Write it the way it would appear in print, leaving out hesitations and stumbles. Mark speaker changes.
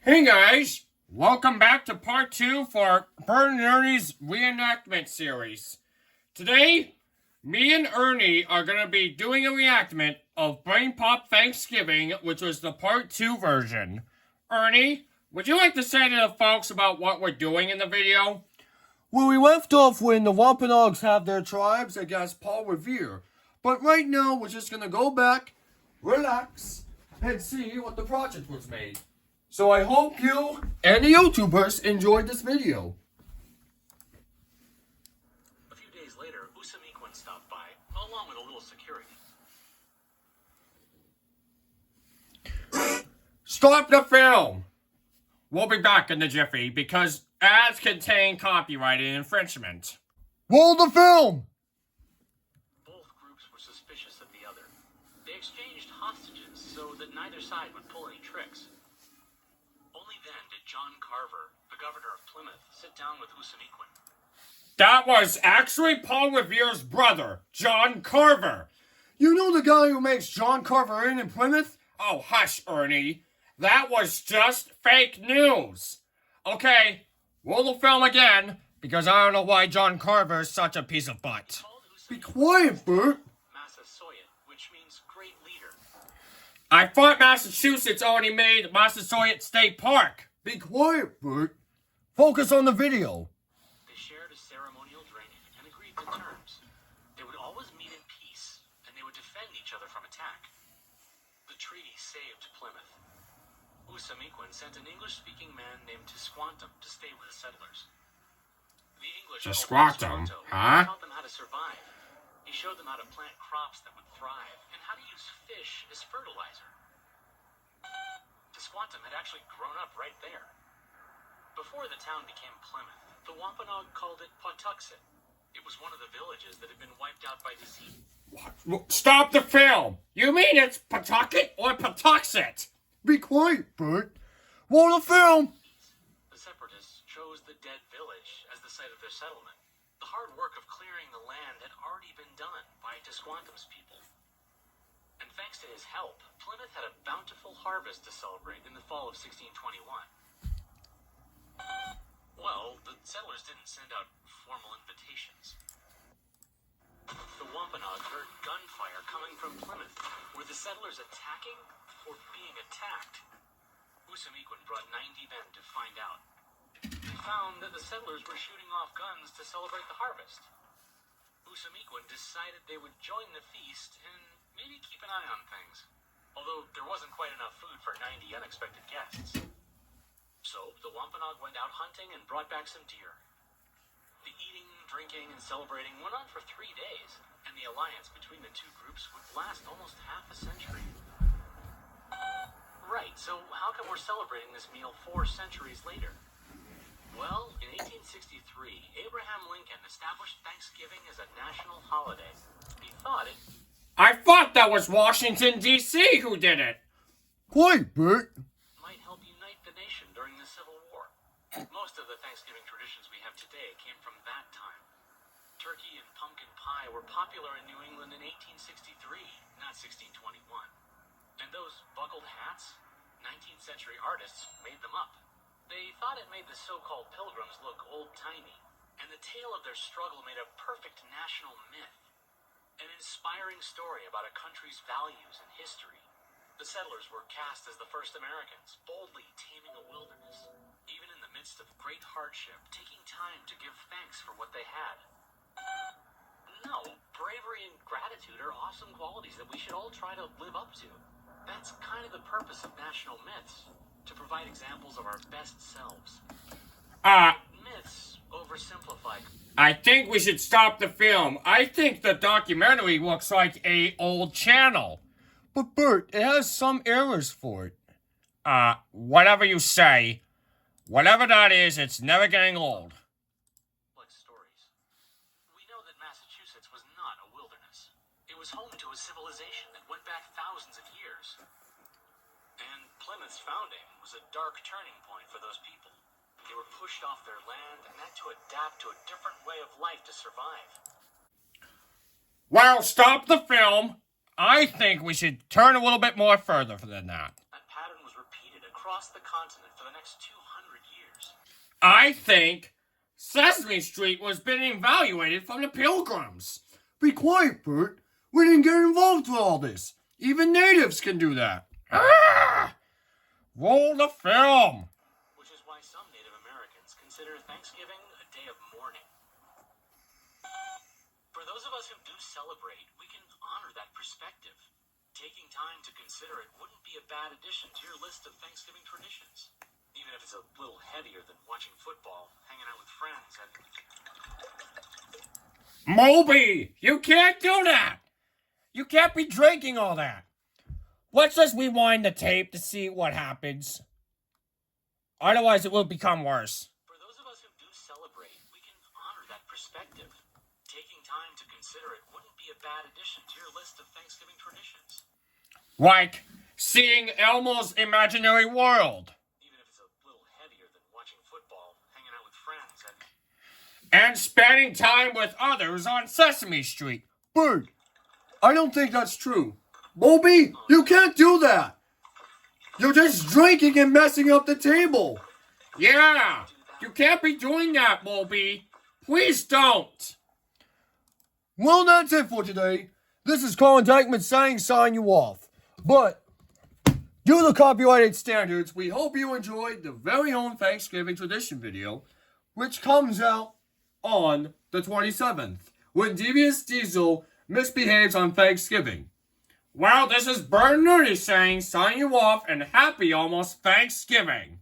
Speaker 1: Hey guys, welcome back to part 2 for Bert and Ernie's Reactment series. Today, me and Ernie are going to be doing a reactment of BrainPop Thanksgiving, which was the part 2 version. Ernie, would you like to say to the folks about what we're doing in the video?
Speaker 2: Well, we left off when the Wampanoags have their tribes against Paul Revere. But right now, we're just going to go back, relax, and see what the project was made. So I hope you and the YouTubers enjoyed this video.
Speaker 3: A few days later, Usamequin stopped by, along with a little security.
Speaker 1: Stop the film! We'll be back in the jiffy because ads contain copyrighted infringement.
Speaker 2: Roll the film!
Speaker 3: Both groups were suspicious of the other. They exchanged hostages so that neither side would pull any tricks. Only then did John Carver, the governor of Plymouth, sit down with Usamequin.
Speaker 1: That was actually Paul Revere's brother, John Carver.
Speaker 2: You know the guy who makes John Carver in Plymouth?
Speaker 1: Oh, hush, Ernie. That was just fake news. Okay, roll the film again, because I don't know why John Carver is such a piece of butt.
Speaker 2: Be quiet, Bert.
Speaker 3: Massasoit, which means great leader.
Speaker 1: I thought Massachusetts already made Massasoit State Park.
Speaker 2: Be quiet, Bert. Focus on the video.
Speaker 3: They shared a ceremonial drink and agreed to terms. They would always meet in peace, and they would defend each other from attack. The treaty saved Plymouth. Usamequin sent an English-speaking man named Tisquantum to stay with the settlers. The English
Speaker 1: Tisquantum, huh?
Speaker 3: taught them how to survive. He showed them how to plant crops that would thrive and how to use fish as fertilizer. Tisquantum had actually grown up right there. Before the town became Plymouth, the Wampanoag called it Pawtuxet. It was one of the villages that had been wiped out by disease.
Speaker 1: Stop the film! You mean it's Pawtucket or Pawtuxet?
Speaker 2: Be quiet, Bert. Roll the film.
Speaker 3: The separatists chose the dead village as the site of their settlement. The hard work of clearing the land had already been done by Tisquantum's people. And thanks to his help, Plymouth had a bountiful harvest to celebrate in the fall of 1621. Well, the settlers didn't send out formal invitations. The Wampanoag heard gunfire coming from Plymouth. Were the settlers attacking or being attacked? Usamequin brought 90 men to find out. They found that the settlers were shooting off guns to celebrate the harvest. Usamequin decided they would join the feast and maybe keep an eye on things, although there wasn't quite enough food for 90 unexpected guests. So the Wampanoag went out hunting and brought back some deer. The eating, drinking, and celebrating went on for 3 days, and the alliance between the two groups would last almost half a century. Right, so how come we're celebrating this meal 4 centuries later? Well, in 1863, Abraham Lincoln established Thanksgiving as a national holiday. He thought it
Speaker 1: I thought that was Washington, D.C. who did it.
Speaker 2: Quiet, Bert.
Speaker 3: might help unite the nation during the Civil War. Most of the Thanksgiving traditions we have today came from that time. Turkey and pumpkin pie were popular in New England in 1863, not 1621. And those buckled hats? 19th century artists made them up. They thought it made the so-called pilgrims look old-timey, and the tale of their struggle made a perfect national myth. An inspiring story about a country's values and history. The settlers were cast as the first Americans, boldly taming a wilderness, even in the midst of great hardship, taking time to give thanks for what they had. No, bravery and gratitude are awesome qualities that we should all try to live up to. That's kind of the purpose of national myths, to provide examples of our best selves. Myths oversimplify.
Speaker 1: I think we should stop the film. I think the documentary looks like a old channel.
Speaker 2: But Bert, it has some errors for it.
Speaker 1: Whatever you say. Whatever that is, it's never getting old.
Speaker 3: Like stories. We know that Massachusetts was not a wilderness. It was home to a civilization that went back thousands of years. And Plymouth's founding was a dark turning point for those people. They were pushed off their land and had to adapt to a different way of life to survive.
Speaker 1: Well, stop the film. I think we should turn a little bit more further than that.
Speaker 3: That pattern was repeated repeated across the continent for the next 200 years.
Speaker 1: I think Sesame Street was being evaluated from the Pilgrims.
Speaker 2: Be quiet, Bert. We didn't get involved with all this. Even natives can do that.
Speaker 1: Roll the film.
Speaker 3: Which is why some Native Americans consider Thanksgiving a day of mourning. For those of us who do celebrate, we can honor that perspective. Taking time to consider it wouldn't be a bad addition to your list of Thanksgiving traditions. Even if it's a little heavier than watching football, hanging out with friends, and...
Speaker 1: Moby, you can't do that. You can't be drinking all that. Let's just rewind the tape to see what happens. Otherwise, it will become worse.
Speaker 3: For those of us who do celebrate, we can honor that perspective. Taking time to consider it wouldn't be a bad addition to your list of Thanksgiving traditions.
Speaker 1: Like seeing Elmo's imaginary world.
Speaker 3: Even if it's a little heavier than watching football, hanging out with friends,
Speaker 1: And spending time with others on Sesame Street.
Speaker 2: Bert, I don't think that's true. Moby, you can't do that. You're just drinking and messing up the table.
Speaker 1: Yeah, you can't be doing that, Moby. Please don't.
Speaker 2: Well, that's it for today. This is Colin Dykeman saying sign you off. But, due to copyrighted standards, we hope you enjoyed the very own Thanksgiving tradition video, which comes out on the 27th, when Devious Diesel misbehaves on Thanksgiving.
Speaker 1: Well, this is Bert and Ernie saying sign you off and happy almost Thanksgiving.